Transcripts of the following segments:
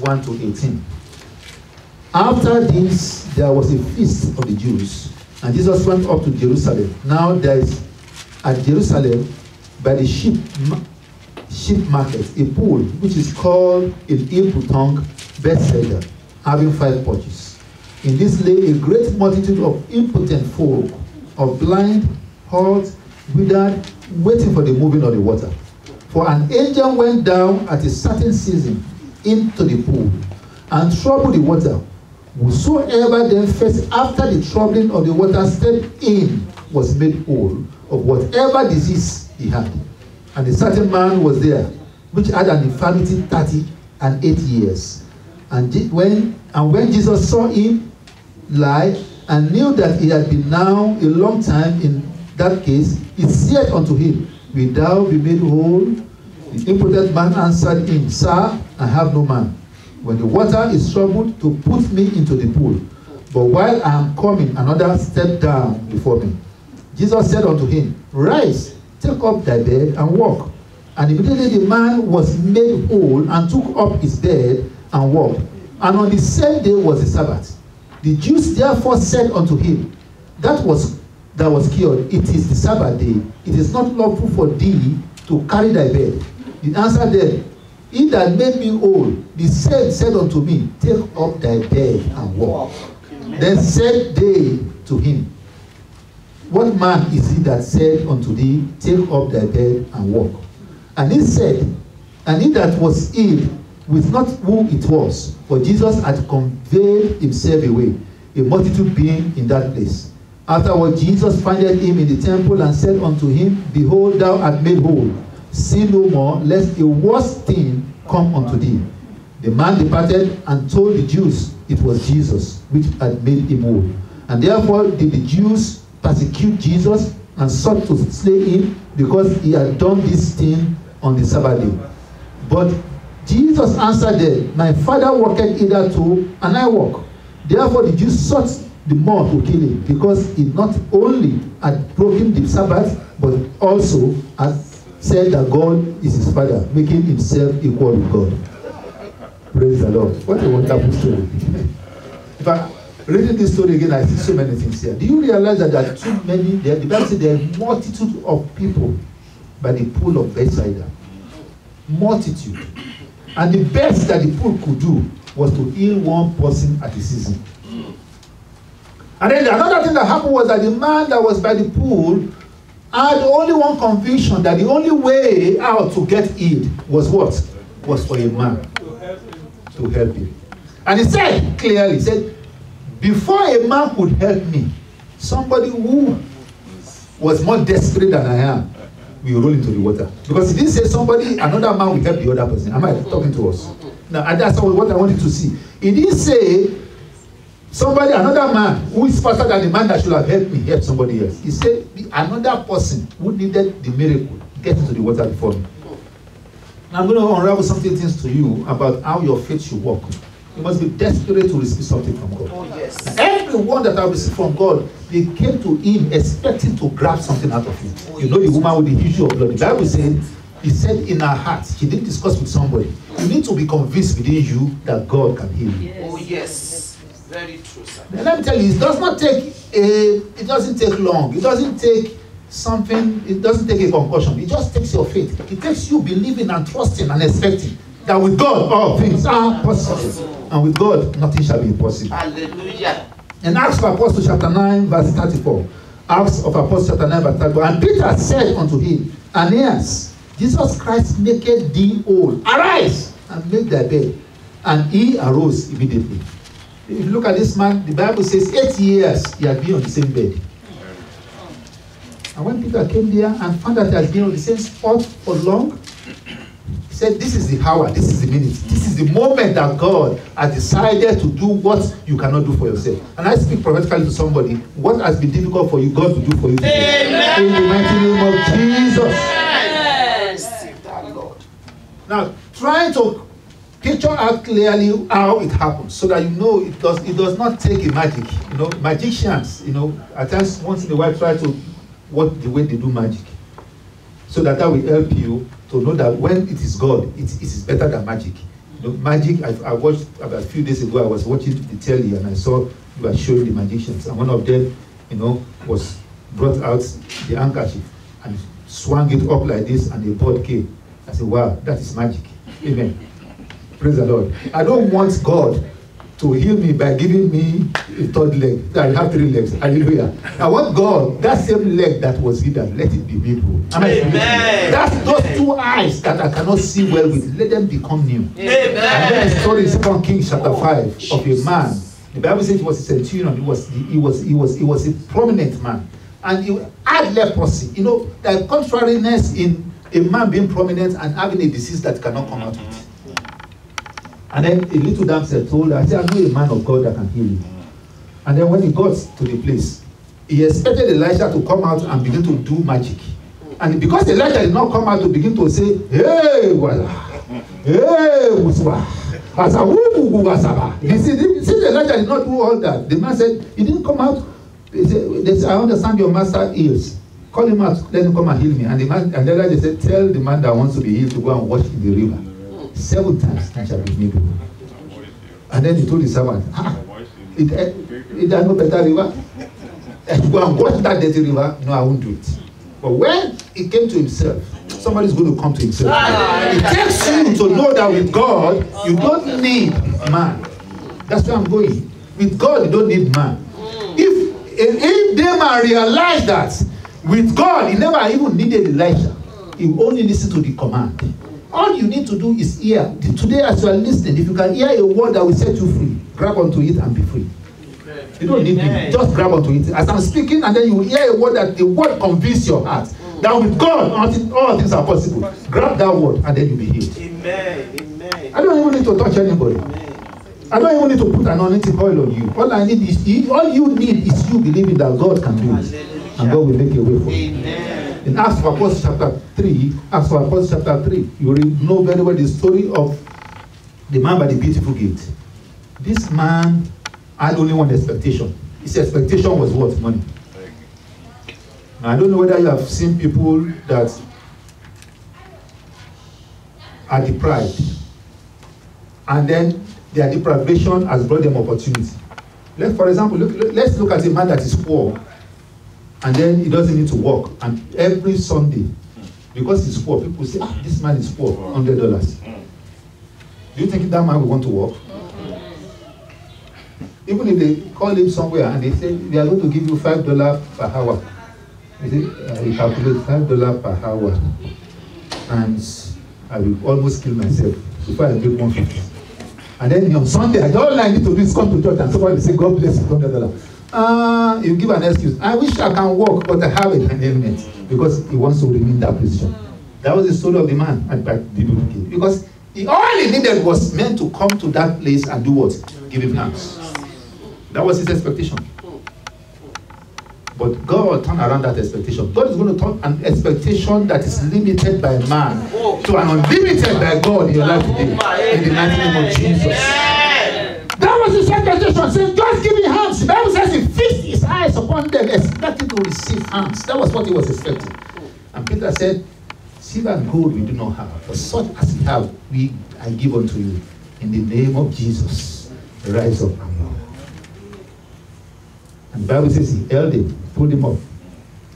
1 to 18. After this, there was a feast of the Jews, and Jesus went up to Jerusalem. Now there is at Jerusalem, by the sheep market, a pool, which is called in Hebrew tongue Bethesda, having 5 porches. In this lay a great multitude of impotent folk, of blind, halt, withered, waiting for the moving of the water. For an angel went down at a certain season into the pool, and troubled the water. Whosoever then first after the troubling of the water stepped in was made whole of whatever disease he had. And a certain man was there, which had an infirmity 38 years. And when Jesus saw him lie, and knew that he had been now a long time in that case, he said unto him, Will thou be made whole? The impotent man answered him, Sir, I have no man, when the water is troubled, to put me into the pool. But while I am coming, another stepped down before me. Jesus said unto him, Rise, take up thy bed, and walk. And immediately the man was made whole, and took up his bed, and walked. And on the same day was the Sabbath. The Jews therefore said unto him, that was cured, it is the Sabbath day. It is not lawful for thee to carry thy bed. He answered them, He that made me whole, the same said unto me, Take up thy bed and walk. Then said they to him, What man is he that said unto thee, Take up thy bed and walk? And he said, and he that was ill, with not who it was, for Jesus had conveyed himself away, a multitude being in that place. Afterward Jesus findeth him in the temple, and said unto him, Behold, thou art made whole. Sin no more, lest a worse thing come unto thee. The man departed and told the Jews it was Jesus which had made him whole. And therefore did the Jews persecute Jesus, and sought to slay him, because he had done this thing on the Sabbath day. But Jesus answered them, My Father worketh hitherto, and I walk. Therefore the Jews sought the more to kill him, because he not only had broken the Sabbath, but also had said that God is his Father, making himself equal with God. Praise the Lord. What a wonderful story. If I reading this story again, I see so many things here. Do you realize that there are too many? The Bible says there are a multitude of people by the pool of Bethesda. Multitude. And the best that the pool could do was to heal one person at a season. And then another thing that happened was that the man that was by the pool had only one conviction, that the only way out to get healed was what? Was for a man to help him. And he said clearly, he said, before a man could help me, somebody who was more desperate than I am will roll into the water. Because he didn't say somebody, another man will help the other person. Am I talking to us? Now, and that's what I wanted to see. He didn't say somebody, another man who is faster than the man that should have helped me, help somebody else. He said another person who needed the miracle get into the water before me. Now I'm going to unravel some things to you about how your faith should work. You must be desperate to receive something from God. Oh, yes. Everyone that I received from God, they came to him expecting to grab something out of him. Oh, you know, the woman with the issue of blood. The Bible said, he said in her heart, she didn't discuss with somebody. You need to be convinced within you that God can heal you. Yes. Oh, yes. Very true, sir. And let me tell you, it doesn't take long. It doesn't take something, it doesn't take a concussion. It just takes your faith. It takes you believing and trusting and expecting that with God all things are possible. And with God nothing shall be impossible. Hallelujah. In Acts of Apostles chapter 9 verse 34. Acts of Apostles chapter 9 verse 34. And Peter said unto him, Aeneas, Jesus Christ maketh thee whole. Arise and make thy bed. And he arose immediately. If you look at this man, the Bible says 8 years he had been on the same bed. And when Peter came there and found that he had been on the same spot for long, he said, this is the hour, this is the minute, this is the moment that God has decided to do what you cannot do for yourself. And I speak prophetically to somebody, what has been difficult for you, God will do for you today. Amen. In the mighty name of Jesus. Yes. Lord. Now, trying to picture out clearly how it happens, so that you know it does not take a magic. You know, magicians, you know, at times once in a while try to work the way they do magic, so that will help you to know that when it is God, it is better than magic. You know, magic, I watched about a few days ago, I was watching the telly and I saw you were showing the magicians. And one of them, you know, was brought out the handkerchief and swung it up like this and the bird came. I said, wow, that is magic. Amen. Praise the Lord. I don't want God to heal me by giving me a third leg. I have 3 legs. Hallelujah. I want God, that same leg that was hidden, let it be made whole. Amen. That's those 2 eyes that I cannot see well with. Let them become new. Amen. I read a story in 2 Kings chapter 5 of a man. The Bible says he was a centurion. He was a prominent man. And he had leprosy. You know, the contrariness in a man being prominent and having a disease that cannot come out of it. And then a little damsel told her, I said, I know a man of God that can heal you. And then when he got to the place, he expected Elijah to come out and begin to do magic. And because Elijah did not come out to begin to say, hey, wala, hey, uswa, asawu, since Elijah did not do all that, the man said, he didn't come out. He said, I understand your master heals. Call him out, let him come and heal me. And the man, and Elijah said, tell the man that wants to be healed to go and wash in the river. 7 times and shall be made whole. And then he told his servant, is there no better river? Go and wash that dirty river. No, I won't do it. But when he came to himself, somebody's going to come to himself. It takes you to know that with God, you don't need man. That's where I'm going. With God, you don't need man. If Naaman realized that with God, he never even needed Elijah. He only listened to the command. All you need to do is hear. Today, as you are listening, if you can hear a word that will set you free, grab onto it and be free. You don't need me. Just grab onto it. As I'm speaking, and then you will hear a word that the word convinces your heart. That with God, all things are possible. Grab that word and then you'll be healed. Amen. I don't even need to touch anybody. I don't even need to put an anointing oil on you. All I need is you. All you need is you believing that God can do it. And God will make a way for you. In Acts of Apostles chapter 3, you know very well the story of the man by the beautiful gate. This man had only one expectation. His expectation was what? Money. Now, I don't know whether you have seen people that are deprived, and then their deprivation has brought them opportunity. For example, let's look at a man that is poor. And then he doesn't need to work. And every Sunday, because he's poor, people say, this man is poor, $100. Do you think that man will want to work? Even if they call him somewhere and they say, we are going to give you $5 per hour. You say, you calculate $5 per hour. And I will almost kill myself before I make $150. And then on Sunday, all I need to do is come to church and somebody say, God bless you, $100. You give an excuse. I wish I can walk, but I have an ailment, because he wants to remain in that position. That was the story of the man at the biblical gate. Because all he needed was meant to come to that place and do what? Give him thanks. That was his expectation. But God turned around that expectation. God is going to turn an expectation that is limited by man to an unlimited by God in your life today. In the mighty name of Jesus. That was his expectation. Saying, just give me hands. The Bible says he fixed his eyes upon them, expecting to receive hands. That was what he was expecting. And Peter said, silver and gold we do not have, but such as we have, I give unto you. In the name of Jesus, rise up and walk. And the Bible says he held him, pulled him up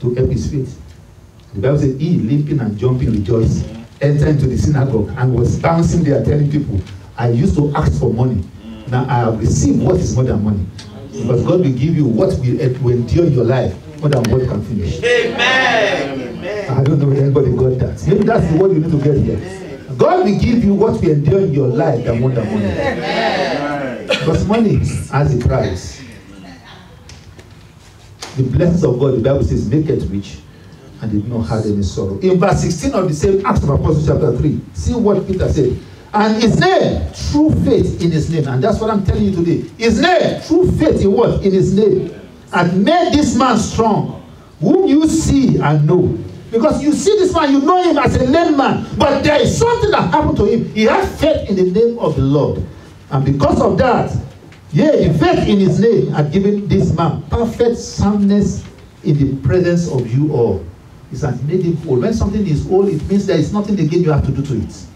to help his feet. The Bible says he, limping and jumping, rejoicing, entered into the synagogue and was bouncing there telling people, I used to ask for money. Now I have received what is more than money. Because God will give you what will endure in your life more than what can finish. Amen. I don't know if anybody got that. Maybe that's the word you need to get here. God will give you what will endure in your life than more than money. Amen. Because money has a price. The blessings of God, the Bible says, make it rich, and they do not have any sorrow. In verse 16 of the same Acts of Apostles chapter 3, see what Peter said. And his name, true faith in his name. And that's what I'm telling you today. His name, true faith in what? In his name. And made this man strong, whom you see and know. Because you see this man, you know him as a lame man. But there is something that happened to him. He had faith in the name of the Lord. And because of that, the faith in his name had given this man perfect soundness in the presence of you all. It has made him old. When something is old, it means there is nothing again you have to do to it.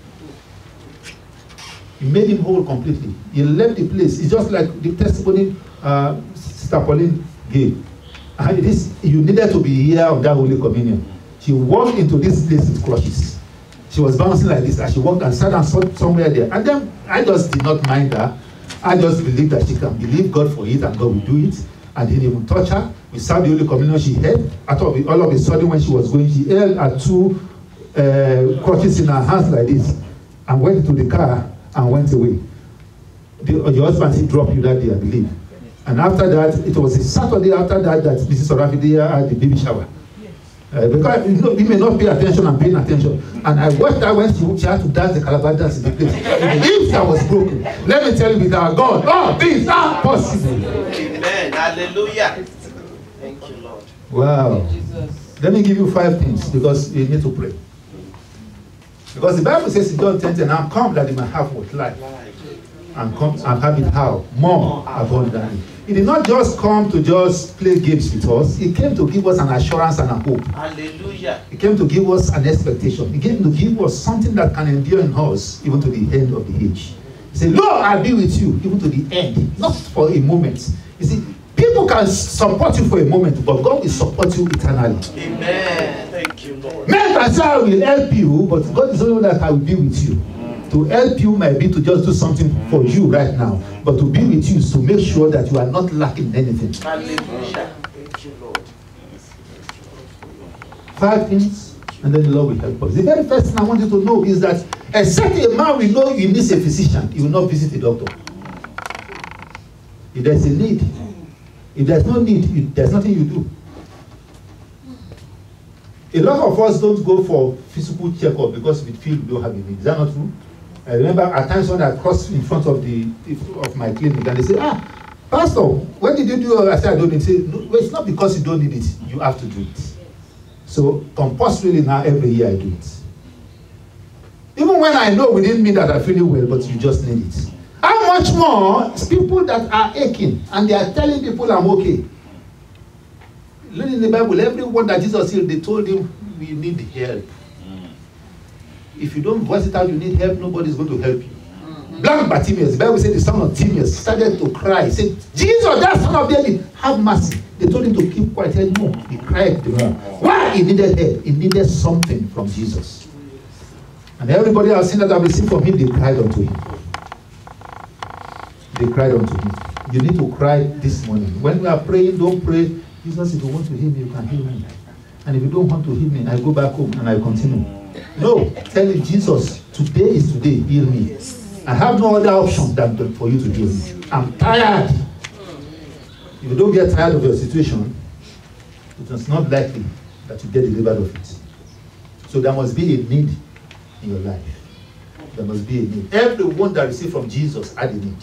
He made him whole completely. He left the place. It's just like the testimony Sister Pauline gave. It is, you needed to be here on that Holy Communion. She walked into this place with crutches. She was bouncing like this as she walked and sat down somewhere there. And then I just did not mind her. I just believed that she can believe God for it and God will do it. And he didn't even touch her. We served the Holy Communion. She held, all of a sudden when she was going, she held her two crutches in her hands like this and went into the car and went away. Your husband, he dropped you that day, I believe. And after that, it was a Saturday after that Mrs. Orafide had the baby shower. Because we may not pay attention and paying attention. And I watched her when she had to dance the Calabar dance in the place. The hips that was broken. Let me tell you, with our God, all things are possible. Amen. Hallelujah. Thank you, Lord. Wow. Let me give you 5 things because you need to pray. Because the Bible says in John 10:10, "I'm come that they might have what? Life. And come and have it how? More abundantly." He did not just come to just play games with us. He came to give us an assurance and a hope. Hallelujah. He came to give us an expectation. He came to give us something that can endure in us even to the end of the age. He said, "Lord, I'll be with you even to the end," not for a moment. You see, people can support you for a moment, but God will support you eternally. Amen. Thank you, Lord. Men can say, "I will help you," but God is only that I will be with you. To help you might be to just do something for you right now, but to be with you is to make sure that you are not lacking anything. Hallelujah. Thank you, Lord. 5 things, and then the Lord will help us. The very first thing I want you to know is that except a man will know he needs a physician, he will not visit a doctor. If there's a need, if there's no need, there's nothing you do. A lot of us don't go for physical checkup because we feel we don't have a need. Is that not true? I remember at times when I crossed in front of my clinic and they say, "Pastor, when did you do it?" I said, "I don't need it." Say, "No, it's not because you don't need it. You have to do it." So compulsorily now every year I do it. Even when I know within me that I'm feeling well, but you just need it. How much more people that are aching and they are telling people I'm okay. Reading the Bible, everyone that Jesus healed, they told him, "We need help." If you don't voice it out, you need help, nobody's going to help you. Blind Bartimaeus, the Bible said the son of Timaeus started to cry. He said, "Jesus, that son of David, have mercy." They told him to keep quiet. He said, "No." He cried the more. Why? He needed help. He needed something from Jesus. And everybody I've seen that I've received from him, they cried unto him. They cried unto him. You need to cry this morning. When we are praying, don't pray, "Jesus, if you want to heal me, you can heal me. And if you don't want to heal me, I go back home and I continue." No, tell him, "Jesus, today is today, heal me. I have no other option than for you to heal me. I'm tired." If you don't get tired of your situation, it is not likely that you get delivered of it. So there must be a need in your life. There must be a need. Everyone that received from Jesus had a need.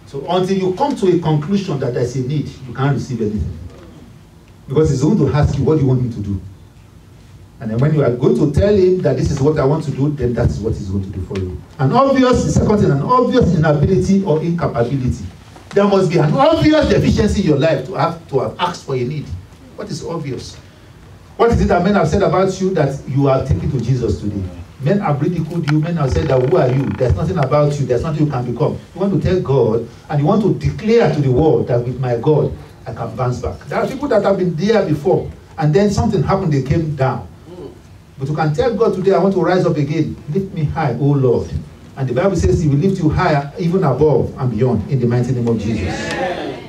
So until you come to a conclusion that there's a need, you can't receive anything. Because he's going to ask you, "What do you want me to do?" And then when you are going to tell him that this is what I want to do, then that's what he's going to do for you. The second thing, an obvious inability or incapability. There must be an obvious deficiency in your life to have asked for a need. What is obvious? What is it that men have said about you that you are taking to Jesus today? Men have ridiculed you. Men have said that, "Who are you? There's nothing about you. There's nothing you can become." You want to tell God and you want to declare to the world that with my God, I can bounce back. There are people that have been there before and then something happened, they came down. But you can tell God today, "I want to rise up again. Lift me high, O Lord." And the Bible says he will lift you higher, even above and beyond, in the mighty name of Jesus. Amen.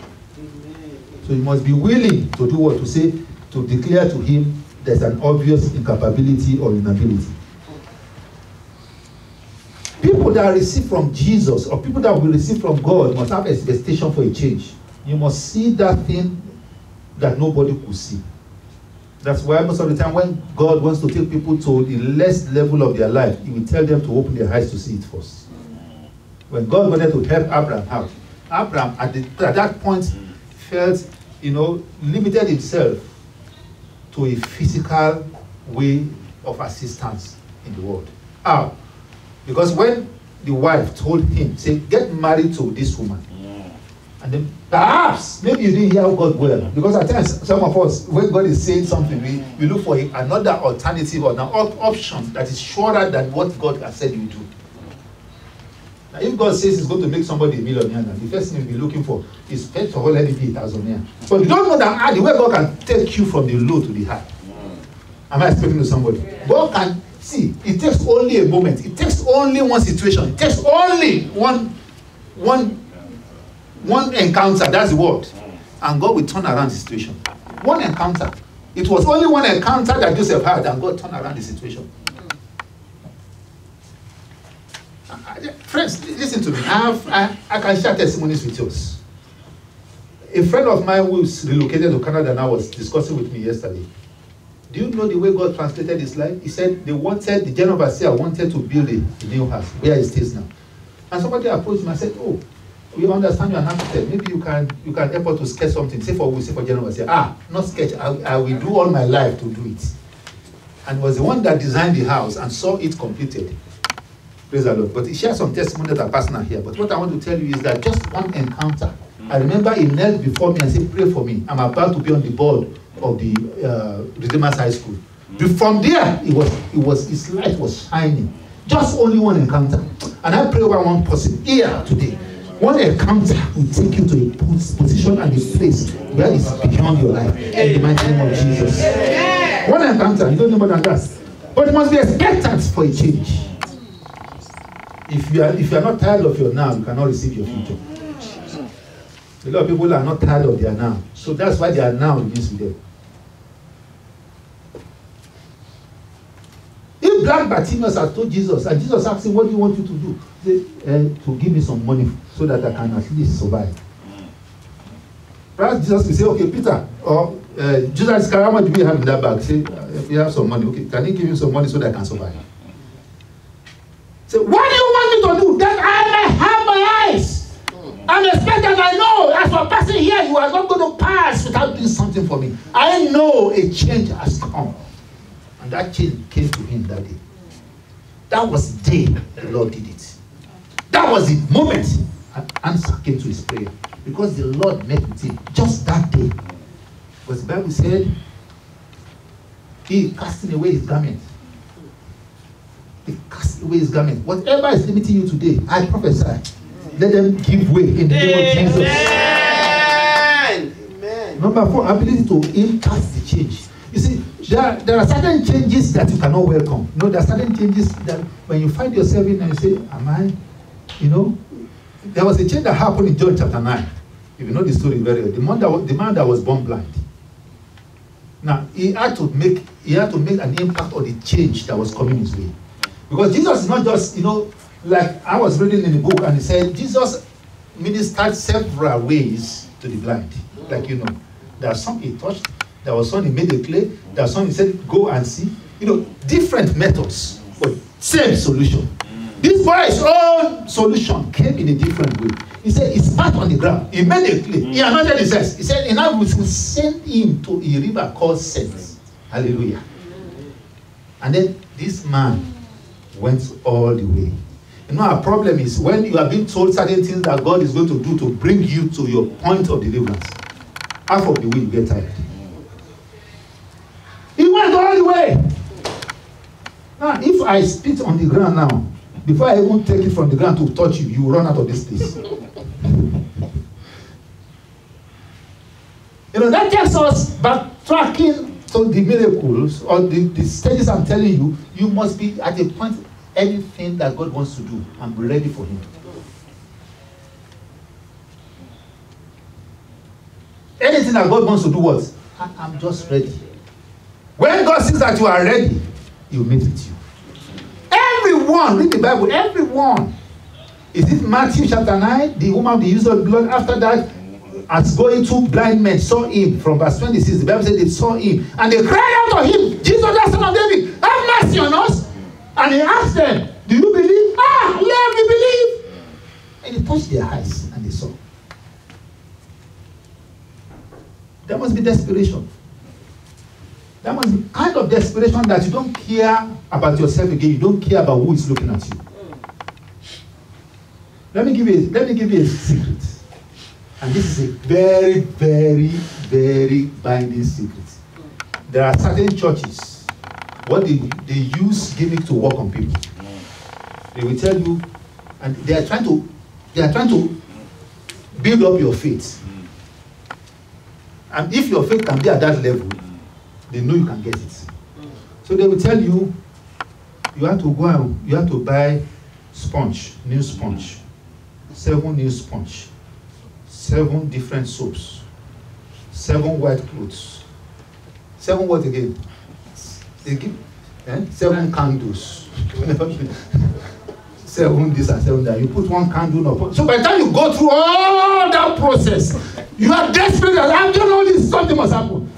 So you must be willing to do what? To say, to declare to him there's an obvious incapability or inability. People that receive from Jesus or people that will receive from God must have expectation for a change. You must see that thing that nobody could see. That's why most of the time when God wants to take people to the less level of their life, he will tell them to open their eyes to see it first. When God wanted to help Abraham out, Abraham at that point felt, limited himself to a physical way of assistance in the world. How? Because when the wife told him, say, "Get married to this woman," and then perhaps, maybe you didn't hear God well. Because at times, some of us, when God is saying something, we look for another alternative or an option that is shorter than what God has said you do. Now, if God says He's going to make somebody a millionaire, now, the first thing you'll be looking for is first of all, let it be 1,000. But you don't know that the way God can take you from the low to the high. Am I speaking to somebody? God can see. It takes only a moment. It takes only one situation. It takes only one encounter. That's the word, and God will turn around the situation. One encounter. It was only one encounter that Joseph had, and God turned around the situation. Friends, listen to me. I can share testimonies with us. A friend of mine who's relocated to Canada now was discussing with me yesterday. Do you know the way God translated his life? He said the general overseer wanted to build a new house where he stays now. And somebody approached him and said, "Oh, we understand you're an architect. Maybe you can help us to sketch something. Say for general overseer. Not sketch. I will do all my life to do it." And was the one that designed the house and saw it completed. Praise the Lord. But he shared some testimony that are personal here. But what I want to tell you is that just one encounter. I remember he knelt before me and said, "Pray for me. I'm about to be on the board of the Redeemers High School." From there, his light was shining. Just only one encounter. And I pray over one person here today. One encounter will take you to a position and a place where it's beyond your life. In the mighty name of Jesus. One encounter, you don't know more than that. But you must be expectant for a change. If you are not tired of your now, you cannot receive your future. A lot of people are not tired of their now. So that's why their now begins with them. If blind Bartimaeus had told Jesus, and Jesus asked him, "What do you want you to do?" He said, "To give me some money so that I can at least survive." Perhaps Jesus will say, "Okay, Peter, or Jesus, how much do we have in that bag?" Say, "We have some money. Okay, can you give me some money so that I can survive?" Say, "What do you want me to do? That I may have my eyes. I'm expecting, I know, as for a person here, you are not going to pass without doing something for me. I know a change has come." And that change came to him that day. That was the day the Lord did it. That was the moment an answer came to his prayer. Because the Lord met with him just that day. Because the Bible said, he casting away his garment. He cast away his garment. Whatever is limiting you today, I prophesy, let them give way in the name of Jesus. Amen. Number 4, ability to impact the change. You see, there are certain changes that you cannot welcome. You know, there are certain changes that when you find yourself in and you say, "Am I?" You know, there was a change that happened in John chapter 9. If you know the story very well, the man that was born blind. Now he had to make an impact on the change that was coming his way. Because Jesus is not just, like I was reading in the book and he said, Jesus ministered several ways to the blind. Like, there are some he touched, there was some he made a clay, there are some he said, "Go and see." Different methods, but same solution. This boy's own solution came in a different way. He said, he spat on the ground, he made a clay, he anointed his hands. He said, "And I will send him to a river called Sent." Hallelujah. And then this man went all the way. Our problem is when you are being told certain things that God is going to do to bring you to your point of deliverance, half of the way you get tired. He went all the way. Now, if I spit on the ground now, before I even take it from the ground to touch you, you will run out of this place. That takes us backtracking to the miracles or the stages I'm telling you. You must be at a point, anything that God wants to do, and be ready for him. Anything that God wants to do, what? I'm just ready. When God sees that you are ready, he will meet with you. Everyone, read the Bible, everyone. Is it Matthew chapter 9? The woman, the use of blood, after that, as going to blind men, saw him. From verse 26, the Bible said they saw him. And they cried out to him, "Jesus, the Son of David, have mercy on us." And he asked them, "Do you believe?" "Lord, we believe." And he touched their eyes and they saw. There must be desperation. There must be kind of desperation that you don't care about yourself again. You don't care about who is looking at you. Let me give you a secret. And this is a very, very, very binding secret. There are certain churches, what they use gimmick to work on people. They will tell you, And they are trying to build up your faith. And if your faith can be at that level, they know you can get it. So they will tell you, you have to go and you have to buy sponge, new sponge, 7 new sponge, 7 different soaps, 7 white clothes, 7 what again? They give 7 candles. 7 this and 7 that. You put 1 candle up. So by the time you go through all that process, you are desperate. I'm doing all this, something must happen.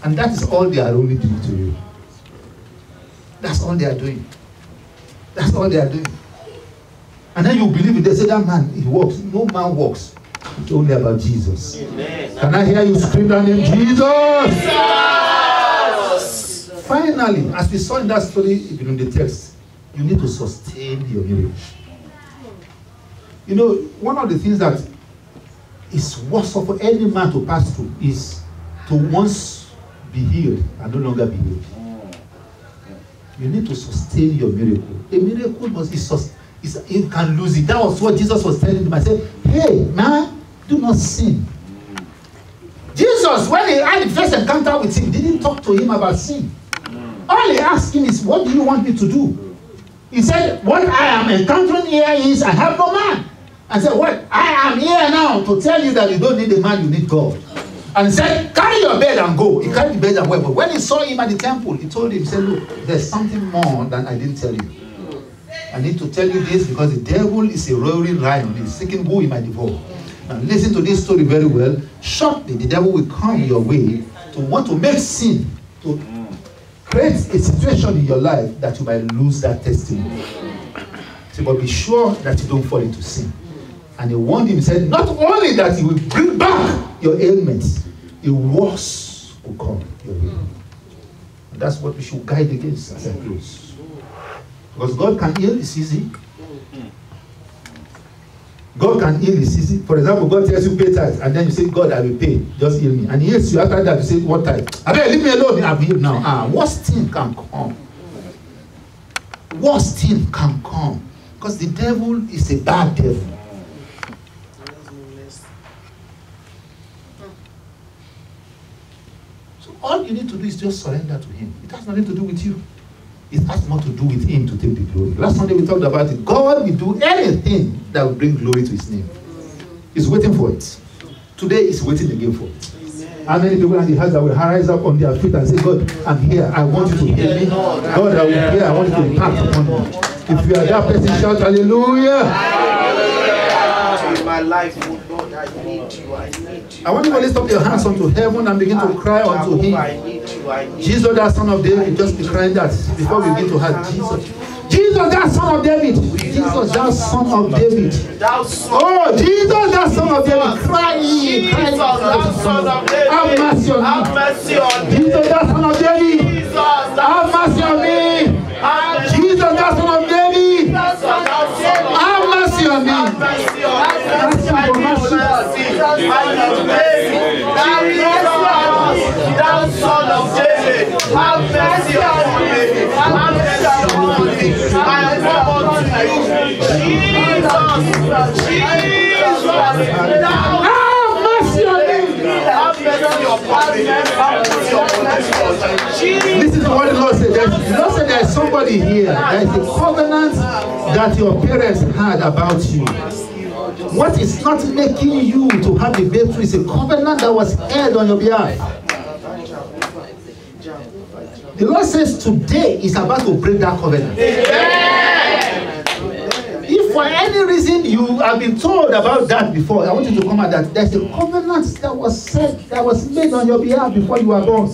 And that is all they are only doing to you. That's all they are doing. That's all they are doing. And then you believe it. They say that man, he walks. No man walks. It's only about Jesus. Amen. Can I hear you scream that name? Jesus! Jesus! Finally, as we saw in that story, even in the text, you need to sustain your miracle. You know, one of the things that is worse for any man to pass through is to once be healed and no longer be healed. You need to sustain your miracle. A miracle must be sustained. You can lose it. That was what Jesus was telling him. I said, hey, man, do not sin. Jesus, when he had the first encounter with him, didn't talk to him about sin. All he asked him is, what do you want me to do? He said, what I am encountering here is, I have no man. I said, what? I am here now to tell you that you don't need a man, you need God. And he said, carry your bed and go. He carried the bed and went. But when he saw him at the temple, he told him, he said, look, there's something more than I didn't tell you. I need to tell you this because the devil is a roaring lion. He's seeking who he might devour. Now listen to this story very well. Shortly, the devil will come your way to want to make sin, to create a situation in your life that you might lose that testimony. So, but be sure that you don't fall into sin. And he warned him, he said, not only that he will bring back your ailments, a worse will come your way. And that's what we should guide against as I close. Because God can heal, it's easy. God can heal, it's easy. For example, God tells you pay tithe, and then you say, God, I will pay, just heal me. And he heals you. After that, you say, what tithe? I mean, leave me alone, I'm healed now. Worst thing can come. Worst thing can come. Because the devil is a bad devil. So all you need to do is just surrender to him. It has nothing to do with you. It has more to do with him to take the glory. Last Sunday we talked about it. God will do anything that will bring glory to his name. He's waiting for it. Today he's waiting again for it. How many people in the house that will rise up on their feet and say, God, I'm here. I want you to heal me. God, I will here. I want you to impact upon me. If you are that person, shout hallelujah. My life, oh Lord, I need you. I need you. I want you to lift up your hands unto heaven and begin to cry unto him. I need you. I need you. Jesus, that son of David, just be crying that before we begin to have Jesus. Jesus, that son of David. Jesus, that son of David. Oh, Jesus, that son of David. Cry ye. Cry ye. Have mercy on me. Jesus, that son of David. Have mercy on me. Jesus, that son of David. Have mercy on me. Thou son of David, have mercy on me. Have mercy on me. I come unto you, Jesus. Have mercy on me. Have mercy upon me. This is what the Lord said. The Lord said there is somebody here. There is a covenant that your parents had about you. What is not making you to have the breakthrough is a covenant that was held on your behalf. The Lord says today is about to break that covenant. If for any reason you have been told about that before, I want you to come out that there's a covenant that was said, that was made on your behalf before you were born.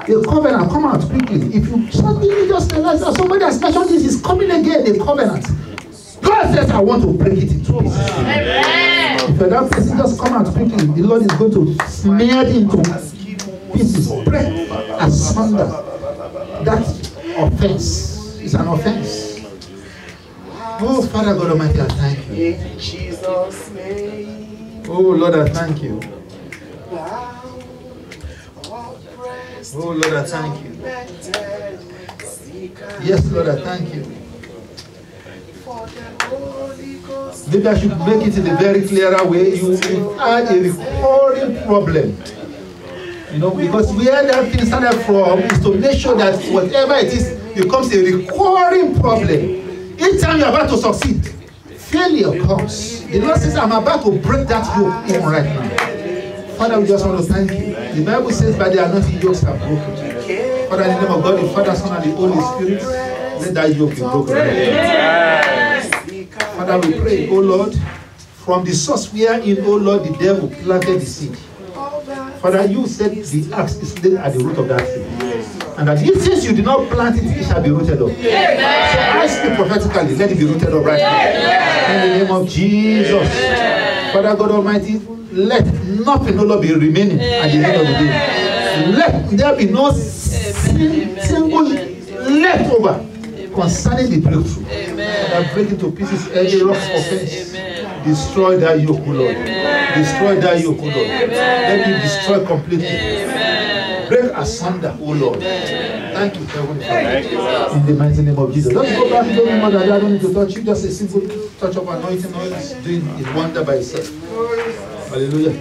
The covenant, come out quickly. If you suddenly just realize that somebody has mentioned this is coming again, the covenant. God says, I want to break it into pieces. If you're that person, just come out quickly. The Lord is going to smear it into pieces, break asunder. That offense is an offense. Oh, Father God Almighty, I thank you. In Jesus' name. Oh, Lord, I thank you. Oh, Lord, I thank you. Yes, Lord, I thank you. Maybe I should make it in a very clearer way. You had a recurring problem. You know, because where that thing started from is to make sure that whatever it is becomes a recurring problem. Each time you're about to succeed, failure comes. The Lord says, I'm about to break that yoke even right now. Father, we just want to thank you. The Bible says, by the anointing, yokes are broken. Father, in the name of God, the Father, Son, and the Holy Spirit, let that yoke be broken. Father, we pray, oh Lord, from the source wherein, oh Lord, the devil planted the seed. Father, you said the axe is laid at the root of that seed. And that if since you did not plant it, it shall be rooted up. So I speak prophetically, let it be rooted up right now. In the name of Jesus. Father God Almighty, let nothing, oh Lord, be remaining at the end of the day. Let there be no single leftover concerning the breakthrough. Father, break into pieces every rock of offense. Destroy that yoke, O Lord. Destroy that yoke, O Lord. Let it destroy completely. Break asunder, O Lord. Thank you, Heavenly Father. In the mighty name of Jesus. Let's go back to the mother. I don't need to touch you. Just a simple touch of anointing oil is doing a wonder by itself. Hallelujah.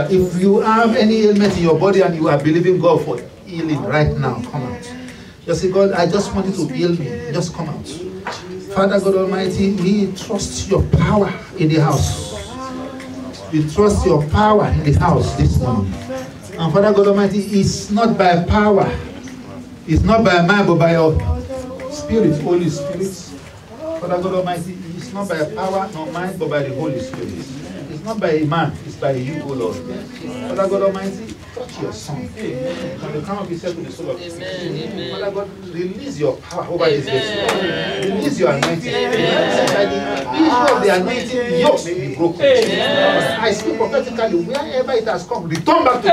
If you have any ailment in your body and you are believing God for healing right now, come out. Just say, God, I just want you to heal me. Just come out. Father God Almighty, we trust your power in the house. We trust your power in the house this morning. And Father God Almighty, it's not by power, it's not by mind, but by your Spirit, Holy Spirit. Father God Almighty, it's not by power nor mind, but by the Holy Spirit. It's not by a man, it's by you, O Lord. Father God Almighty, touch your son. From the crown of his head to the sole of his feet. Father God, release your power over this vessel. Release your anointing. By the issue of the anointing, yokes may be broken. I speak prophetically, wherever it has come, return back to the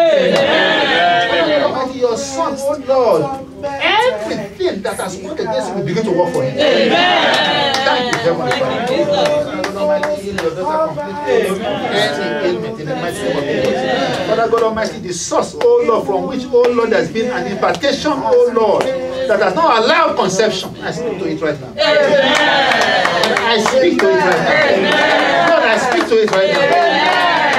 Father God Almighty, your son, oh Lord, everything that has worked against him will begin to work for him. Thank you, Heavenly Father. God Almighty, heal your daughter completely. Any ailment in the mighty name of Jesus. Father God Almighty, the source, oh Lord, from which, oh Lord, there has been an impartation, oh Lord, that has not allowed conception. I speak to it right now. I speak to it right now. Lord, I speak to it right now.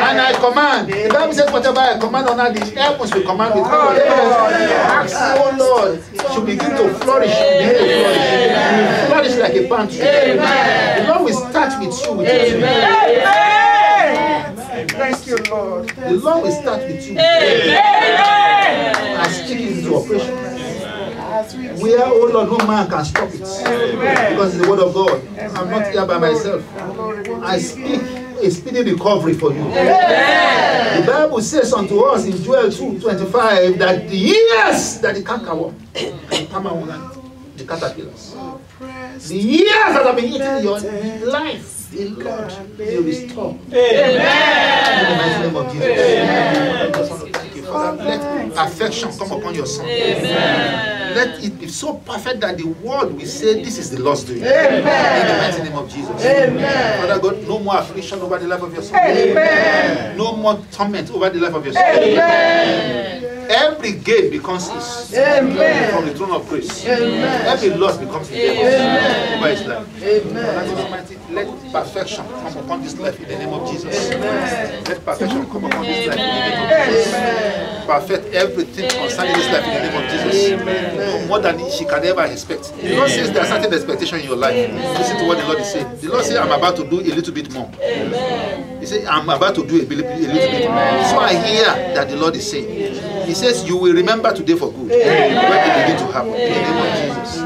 And I command. The Bible says, whatever I command on earth, the heavens will command with God. Acts, oh Lord, should begin to flourish. Flourish like a palm tree. The Lord will start with you. Thank you, Lord. The Lord will start with you. I speak it into operation. Where, oh Lord, no man can stop it. Because it's the word of God. I'm not here by myself. I speak a speedy recovery for you. The Bible says unto us in Joel 2:25 that the years that the cankerworm and the palmer the caterpillars, the years that have been eating your life, the Lord will restore. Amen. In the mighty name of Jesus. Father, let affection come upon your son. Amen. Let it be so perfect that the world will say this is the Lord's doing. Amen. In the mighty name of Jesus. Amen. Father God, no more affliction over the life of your son. Amen. No more torment over the life of your son. Amen. Every gate becomes his. Amen. From the throne of grace. Amen. Every loss becomes his over his life. Amen. Father God Almighty, let perfection come upon this life in the name of Jesus. Amen. Let perfection come upon this life in the name of Jesus. Amen. Perfect everything concerning this life in the name of Jesus. Amen. More than she can ever expect. The Lord says there are certain expectations in your life. Listen to what the Lord is saying. The Lord says, I'm about to do a little bit more. He said, I'm about to do a little bit more. So I hear that the Lord is saying. He says, you will remember today for good. When it begin to happen. In the name of Jesus.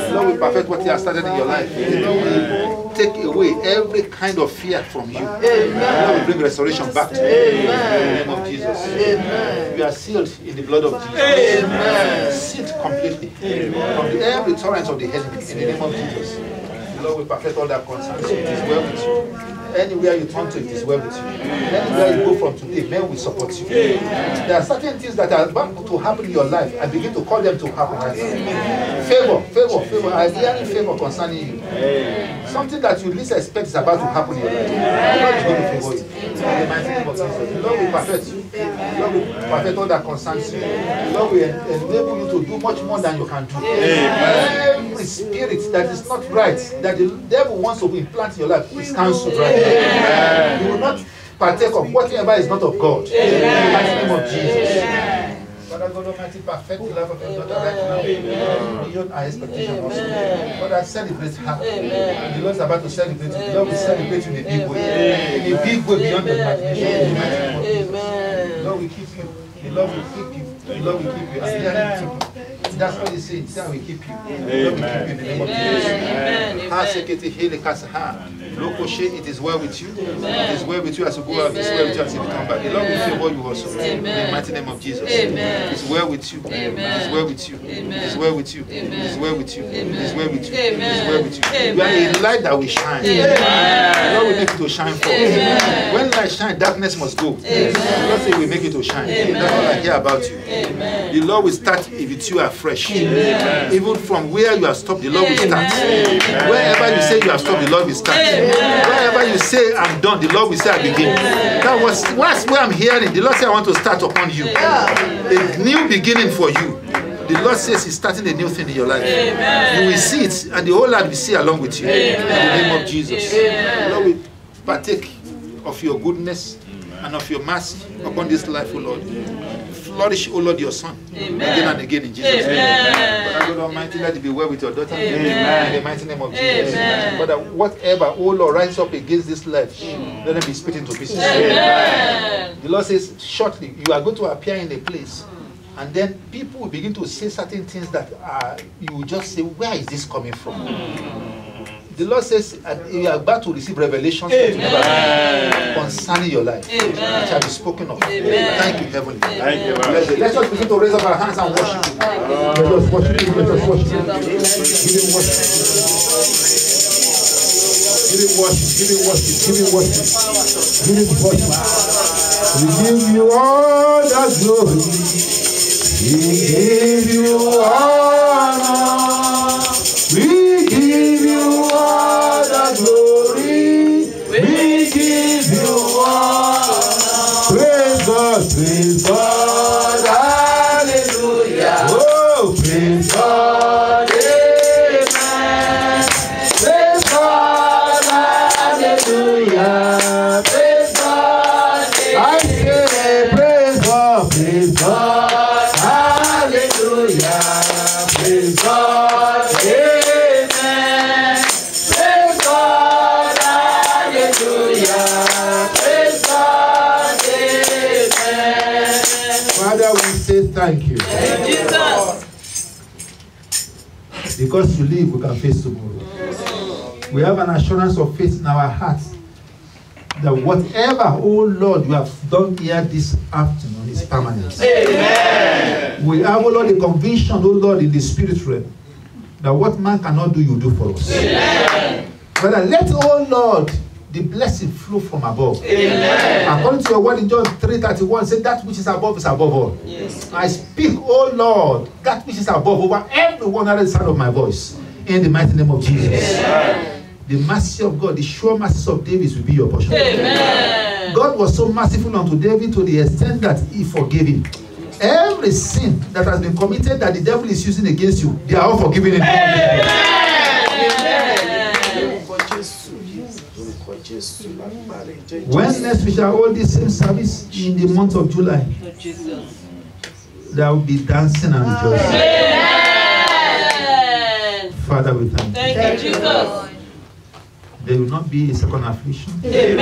The Lord will perfect what He has started in your life. The Lord will take away every kind of fear from you. The Lord will bring restoration back to you. In the name of Jesus. You are sealed in the blood of Jesus. Sealed completely from every torrent of the enemy. In the name of Jesus. The Lord will perfect all that concerns you. It is well with you. Anywhere you turn to, it is well with you. Anywhere you go from today, men will support you. There are certain things that are about to happen in your life. I begin to call them to happen right now. Favor. I am hearing favor concerning you. Something that you least expect is about to happen in your life. God is going to favor you. In the mighty name of Jesus. The Lord will perfect you. The Lord will perfect all that concerns you. The Lord will enable you to do much more than you can do. Every spirit that is not right, that the devil wants to implant in your life, is cancelled right now. You will not partake of whatever is not of God. In the mighty name of Jesus. Father God Almighty, perfect the life of your daughter right now. Beyond our expectation also. Father, celebrate her. The Lord is about to celebrate you. The Lord will celebrate you in a big way. In a big way beyond your imagination. In the mighty name of Jesus. The Lord will keep you. The Lord will keep you. The Lord will keep you. That's what he says. That will keep you. The Lord will keep you in the name of Jesus. It is well with you. It is well with you as you go out. It is well with you as you come back. The Lord will favor you also. In the mighty name of Jesus. It is well with you. It is well with you. It is well with you. It is well with you. It is well with you. It is well with you. You are a light that will shine. The Lord will make it to shine forth. When light shines, darkness must go. The Lord says we make it to shine. That's all I hear about you. The Lord will start with you afresh. Even from where you have stopped, the Lord will start. Wherever you say you have stopped, the Lord will start. Wherever you say I'm done, the Lord will say I begin. That was where I'm hearing. The Lord said I want to start upon you. A new beginning for you. The Lord says He's starting a new thing in your life. You will see it, and the whole land will see along with you. In the name of Jesus. The Lord will partake of your goodness and of your mercy upon this life, O Lord. Flourish, O Lord, your son. Again and again in Jesus' name. Father God Almighty, let it be well with your daughter. In the mighty name of Jesus. Father, whatever, O Lord, rises up against this life, let them be split into pieces. The Lord says, shortly, you are going to appear in a place, and then people will begin to say certain things that you will just say, where is this coming from? The Lord says you are about to receive revelations concerning your life. It shall be spoken of. Thank you, Heavenly Father. Let's just begin to raise up our hands and worship Him. Let us worship Him. Let us worship Him. Give Him worship. Give Him worship. Give Him worship. Give Him worship. We give you all the glory. We give you honor. We give you all the glory. We give you honor. Praise God, hallelujah. Oh, praise God, amen. Praise God, hallelujah. Praise God, amen. I say, praise God, hallelujah. Praise God, amen. Father, we say thank you. Because you live, we can face tomorrow. We have an assurance of faith in our hearts that whatever, oh Lord, you have done here this afternoon is permanent. Amen. We have, oh Lord, the conviction, oh Lord, in the spirit realm that what man cannot do, you do for us. Amen. Father, let, oh Lord, the blessing flow from above. Amen. According to your word in John 3:31, say that which is above all. Yes. I speak, oh Lord, that which is above over everyone under the sound of my voice. In the mighty name of Jesus. Amen. The mercy of God, the sure mercy of David will be your portion. Amen. God was so merciful unto David to the extent that he forgave him. Every sin that has been committed that the devil is using against you, they are all forgiven in the name of Jesus. When next we shall hold this same service in the month of July, there will be dancing and rejoicing. Amen. Father, we thank you. Thank you, Jesus. There will not be a second affliction. Amen.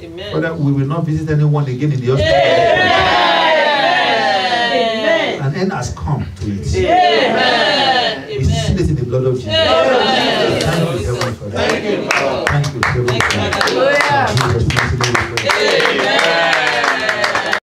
Amen. Father, we will not visit anyone again in the hospital. Amen. An end has come to it. Amen. We seal it in the blood of Jesus. Amen.